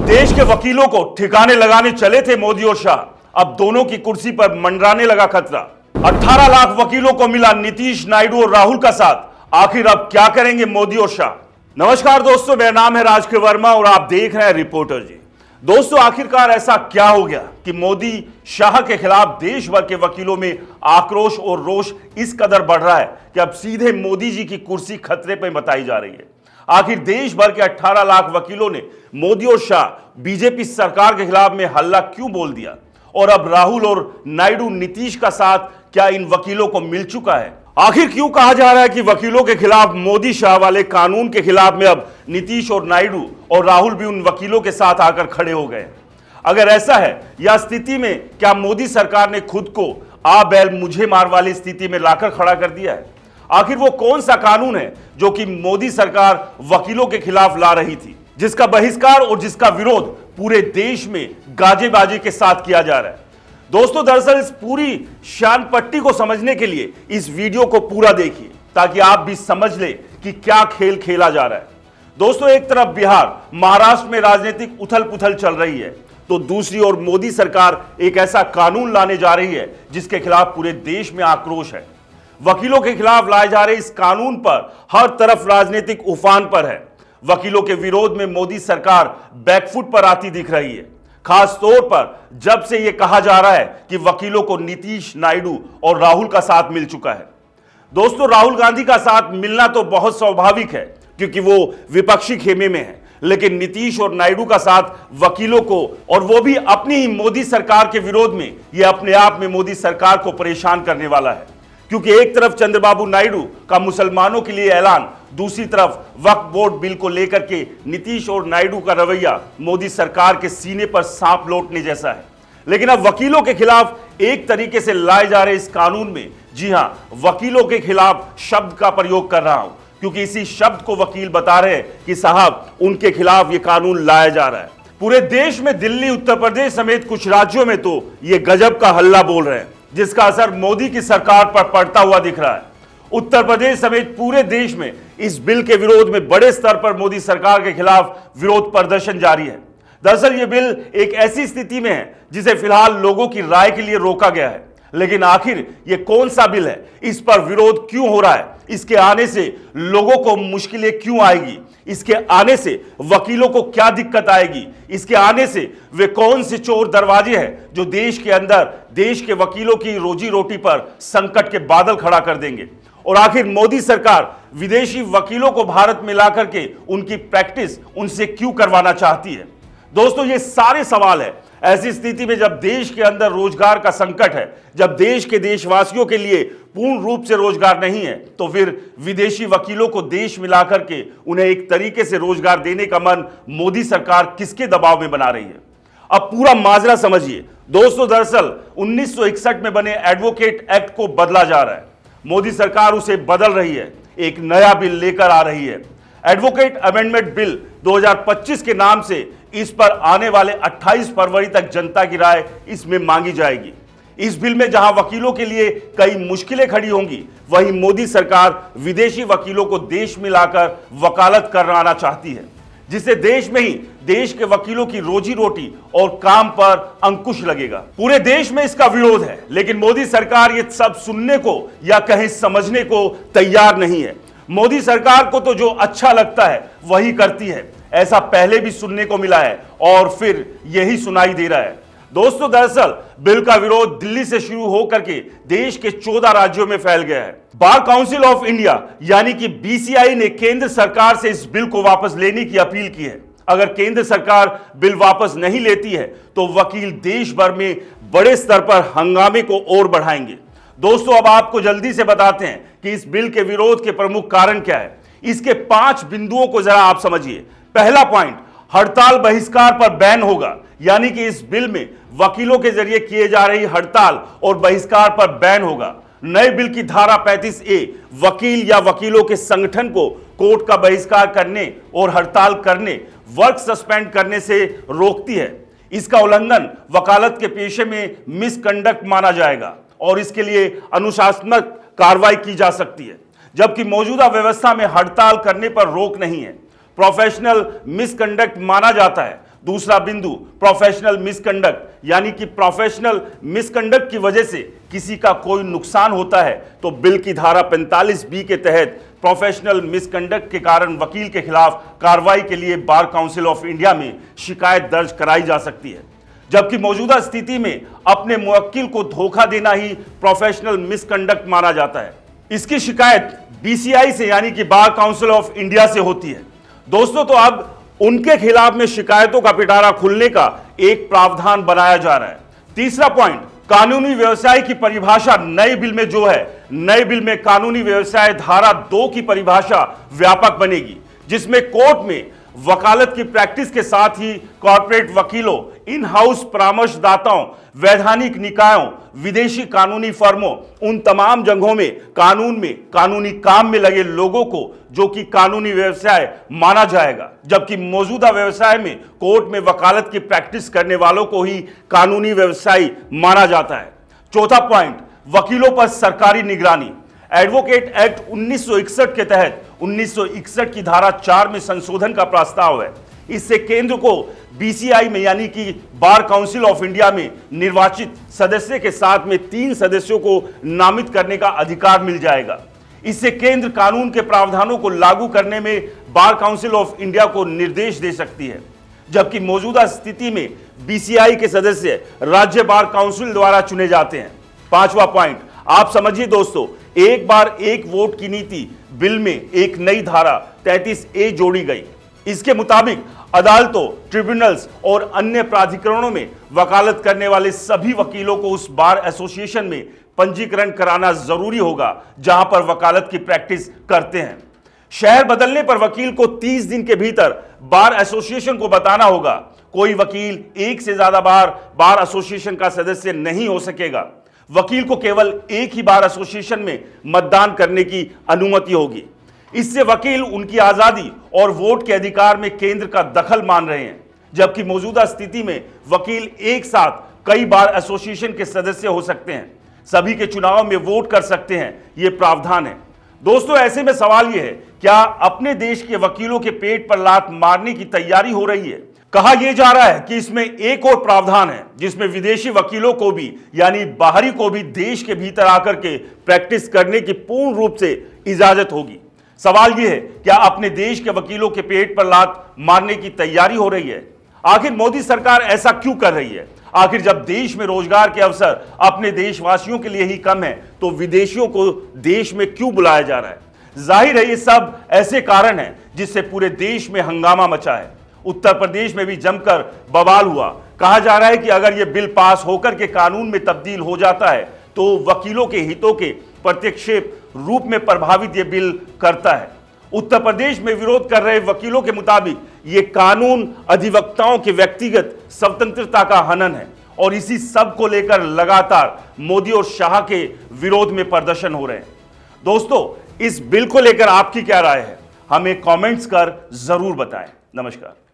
देश के वकीलों को ठिकाने लगाने चले थे मोदी और शाह, अब दोनों की कुर्सी पर मंडराने लगा खतरा। 18 लाख वकीलों को मिला नीतीश, नायडू और राहुल का साथ। आखिर अब क्या करेंगे मोदी और शाह? नमस्कार दोस्तों, मेरा नाम है राज के वर्मा और आप देख रहे हैं रिपोर्टर जी। दोस्तों, आखिरकार ऐसा क्या हो गया कि मोदी शाह के खिलाफ देश भर के वकीलों में आक्रोश और रोष इस कदर बढ़ रहा है कि अब सीधे मोदी जी की कुर्सी खतरे पर बताई जा रही है। आखिर देश भर के 18 लाख वकीलों ने मोदी और शाह बीजेपी सरकार के खिलाफ में हल्ला क्यों बोल दिया? और अब राहुल और नायडू, नीतीश का साथ क्या इन वकीलों को मिल चुका है? आखिर क्यों कहा जा रहा है कि वकीलों के खिलाफ मोदी शाह वाले कानून के खिलाफ में अब नीतीश और नायडू और राहुल भी उन वकीलों के साथ आकर खड़े हो गए? अगर ऐसा है, या स्थिति में क्या मोदी सरकार ने खुद को आ बैल मुझे मार वाली स्थिति में लाकर खड़ा कर दिया है? आखिर वो कौन सा कानून है जो कि मोदी सरकार वकीलों के खिलाफ ला रही थी, जिसका बहिष्कार और जिसका विरोध पूरे देश में गाजे बाजे के साथ किया जा रहा है? दोस्तों, दरअसल इस पूरी शान पट्टी को समझने के लिए इस वीडियो को पूरा देखिए ताकि आप भी समझ ले कि क्या खेल खेला जा रहा है। दोस्तों, एक तरफ बिहार, महाराष्ट्र में राजनीतिक उथल पुथल चल रही है, तो दूसरी ओर मोदी सरकार एक ऐसा कानून लाने जा रही है जिसके खिलाफ पूरे देश में आक्रोश है। वकीलों के खिलाफ लाए जा रहे इस कानून पर हर तरफ राजनीतिक उफान पर है। वकीलों के विरोध में मोदी सरकार बैकफुट पर आती दिख रही है, खास तौर पर जब से यह कहा जा रहा है कि वकीलों को नीतीश, नायडू और राहुल का साथ मिल चुका है। दोस्तों, राहुल गांधी का साथ मिलना तो बहुत स्वाभाविक है क्योंकि वो विपक्षी खेमे में है, लेकिन नीतीश और नायडू का साथ वकीलों को, और वो भी अपनी ही मोदी सरकार के विरोध में, यह अपने आप में मोदी सरकार को परेशान करने वाला है। क्योंकि एक तरफ चंद्रबाबू नायडू का मुसलमानों के लिए ऐलान, दूसरी तरफ वक्फ बोर्ड बिल को लेकर के नीतीश और नायडू का रवैया मोदी सरकार के सीने पर सांप लौटने जैसा है। लेकिन अब वकीलों के खिलाफ एक तरीके से लाए जा रहे इस कानून में, जी हां, वकीलों के खिलाफ शब्द का प्रयोग कर रहा हूं क्योंकि इसी शब्द को वकील बता रहे हैं कि साहब, उनके खिलाफ यह कानून लाया जा रहा है। पूरे देश में दिल्ली, उत्तर प्रदेश समेत कुछ राज्यों में तो यह गजब का हल्ला बोल रहे हैं जिसका असर मोदी की सरकार पर पड़ता हुआ दिख रहा है। उत्तर प्रदेश समेत पूरे देश में इस बिल के विरोध में बड़े स्तर पर मोदी सरकार के खिलाफ विरोध प्रदर्शन जारी है। दरअसल ये बिल एक ऐसी स्थिति में है जिसे फिलहाल लोगों की राय के लिए रोका गया है, लेकिन आखिर ये कौन सा बिल है, इस पर विरोध क्यों हो रहा है, इसके आने से लोगों को मुश्किलें क्यों आएगी, इसके आने से वकीलों को क्या दिक्कत आएगी, इसके आने से वे कौन से चोर दरवाजे हैं जो देश के अंदर देश के वकीलों की रोजी रोटी पर संकट के बादल खड़ा कर देंगे, और आखिर मोदी सरकार विदेशी वकीलों को भारत में लाकर के उनकी प्रैक्टिस उनसे क्यों करवाना चाहती है? दोस्तों, ये सारे सवाल है ऐसी स्थिति में जब देश के अंदर रोजगार का संकट है, जब देश के देशवासियों के लिए पूर्ण रूप से रोजगार नहीं है, तो फिर विदेशी वकीलों को देश में लाकर के उन्हें एक तरीके से रोजगार देने का मन मोदी सरकार किसके दबाव में बना रही है? अब पूरा माजरा समझिए। दोस्तों, दरअसल 1961 में बने एडवोकेट एक्ट को बदला जा रहा है। मोदी सरकार उसे बदल रही है, एक नया बिल लेकर आ रही है। एडवोकेट अमेंडमेंट बिल 2025 के नाम से इस पर आने वाले 28 फरवरी तक जनता की राय इसमें मांगी जाएगी। इस बिल में जहां वकीलों के लिए कई मुश्किलें खड़ी होंगी, वहीं मोदी सरकार विदेशी वकीलों को देश में लाकर वकालत कराना चाहती है, जिससे देश में ही देश के वकीलों की रोजी रोटी और काम पर अंकुश लगेगा। पूरे देश में इसका विरोध है, लेकिन मोदी सरकार ये सब सुनने को या कहीं समझने को तैयार नहीं है। मोदी सरकार को तो जो अच्छा लगता है वही करती है, ऐसा पहले भी सुनने को मिला है और फिर यही सुनाई दे रहा है। दोस्तों, दरअसल बिल का विरोध दिल्ली से शुरू होकर के देश के 14 राज्यों में फैल गया है। बार काउंसिल ऑफ इंडिया यानी कि बीसीआई ने केंद्र सरकार से इस बिल को वापस लेने की अपील की है। अगर केंद्र सरकार बिल वापस नहीं लेती है तो वकील देश भर में बड़े स्तर पर हंगामे को और बढ़ाएंगे। दोस्तों, अब आपको जल्दी से बताते हैं कि इस बिल के विरोध के प्रमुख कारण क्या है। इसके 5 बिंदुओं को जरा आप समझिए। पहला पॉइंट, हड़ताल बहिष्कार पर बैन होगा, यानी कि इस बिल में वकीलों के जरिए किए जा रही हड़ताल और बहिष्कार पर बैन होगा। नए बिल की धारा 35A वकील या वकीलों के संगठन को कोर्ट का बहिष्कार करने और हड़ताल करने, वर्क सस्पेंड करने से रोकती है। इसका उल्लंघन वकालत के पेशे में मिसकंडक्ट माना जाएगा और इसके लिए अनुशासनात्मक कार्रवाई की जा सकती है, जबकि मौजूदा व्यवस्था में हड़ताल करने पर रोक नहीं है। प्रोफेशनल मिसकंडक्ट माना जाता है दूसरा बिंदु प्रोफेशनल मिसकंडक्ट, यानी कि प्रोफेशनल मिसकंडक्ट की वजह से किसी का कोई नुकसान होता है तो बिल की धारा 45B के तहत प्रोफेशनल मिसकंडक्ट के कारण वकील के खिलाफ कार्रवाई के लिए बार काउंसिल ऑफ इंडिया में शिकायत दर्ज कराई जा सकती है। जबकि मौजूदा स्थिति में अपने मुवक्किल को धोखा देना ही प्रोफेशनल मिसकंडक्ट माना जाता है। इसकी शिकायत BCI से, यानी कि बार काउंसिल ऑफ इंडिया से होती है। दोस्तों, तो अब उनके खिलाफ में शिकायतों का पिटारा खुलने का एक प्रावधान बनाया जा रहा है। तीसरा पॉइंट, कानूनी व्यवसाय की परिभाषा नए बिल में जो है, नए बिल में कानूनी व्यवसाय धारा 2 की परिभाषा व्यापक बनेगी, जिसमें कोर्ट में वकालत की प्रैक्टिस के साथ ही कॉर्पोरेट वकीलों, इन हाउस परामर्शदाताओं, वैधानिक निकायों, विदेशी कानूनी फर्मों, उन तमाम जगहों में कानूनी काम में लगे लोगों को जो कि कानूनी व्यवसाय माना जाएगा। जबकि मौजूदा व्यवसाय में कोर्ट में वकालत की प्रैक्टिस करने वालों को ही कानूनी व्यवसायी माना जाता है। चौथा पॉइंट, वकीलों पर सरकारी निगरानी। एडवोकेट एक्ट 1961 के तहत 1961 की धारा 4 में संशोधन का प्रस्ताव है। इससे केंद्र को BCI में, यानी कि बार काउंसिल ऑफ इंडिया में निर्वाचित सदस्य के साथ में 3 सदस्यों को नामित करने का अधिकार मिल जाएगा। इससे केंद्र कानून के प्रावधानों को लागू करने में बार काउंसिल ऑफ इंडिया को निर्देश दे सकती है। जबकि मौजूदा स्थिति में BCI के सदस्य राज्य बार काउंसिल द्वारा चुने जाते हैं। पांचवा पॉइंट, आप समझिए दोस्तों, एक बार एक वोट की नीति बिल में एक नई धारा 33A जोड़ी गई। इसके मुताबिक अदालतों, ट्रिब्यूनल्स और अन्य प्राधिकरणों में वकालत करने वाले सभी वकीलों को उस बार एसोसिएशन में पंजीकरण कराना जरूरी होगा जहां पर वकालत की प्रैक्टिस करते हैं। शहर बदलने पर वकील को 30 दिन के भीतर बार एसोसिएशन को बताना होगा। कोई वकील एक से ज्यादा बार एसोसिएशन का सदस्य नहीं हो सकेगा। वकील को केवल एक ही बार एसोसिएशन में मतदान करने की अनुमति होगी। इससे वकील उनकी आजादी और वोट के अधिकार में केंद्र का दखल मान रहे हैं। जबकि मौजूदा स्थिति में वकील एक साथ कई बार एसोसिएशन के सदस्य हो सकते हैं, सभी के चुनाव में वोट कर सकते हैं, यह प्रावधान है। दोस्तों, ऐसे में सवाल यह है, क्या अपने देश के वकीलों के पेट पर लात मारने की तैयारी हो रही है? कहा यह जा रहा है कि इसमें एक और प्रावधान है जिसमें विदेशी वकीलों को भी, यानी बाहरी को भी देश के भीतर आकर के प्रैक्टिस करने की पूर्ण रूप से इजाजत होगी। सवाल यह है, क्या अपने देश के वकीलों के पेट पर लात मारने की तैयारी हो रही है? आखिर मोदी सरकार ऐसा क्यों कर रही है? आखिर जब देश में रोजगार के अवसर अपने देशवासियों के लिए ही कम है तो विदेशियों को देश में क्यों बुलाया जा रहा है? जाहिर है ये सब ऐसे कारण हैं जिससे पूरे देश में हंगामा मचा है। उत्तर प्रदेश में भी जमकर बवाल हुआ। कहा जा रहा है कि अगर यह बिल पास होकर के कानून में तब्दील हो जाता है तो वकीलों के हितों के प्रत्यक्ष रूप में प्रभावित यह बिल करता है। उत्तर प्रदेश में विरोध कर रहे वकीलों के मुताबिक यह कानून अधिवक्ताओं के व्यक्तिगत स्वतंत्रता का हनन है और इसी सब को लेकर लगातार मोदी और शाह के विरोध में प्रदर्शन हो रहे हैं। दोस्तों, इस बिल को लेकर आपकी क्या राय है? हमें कमेंट्स कर जरूर बताएं। नमस्कार।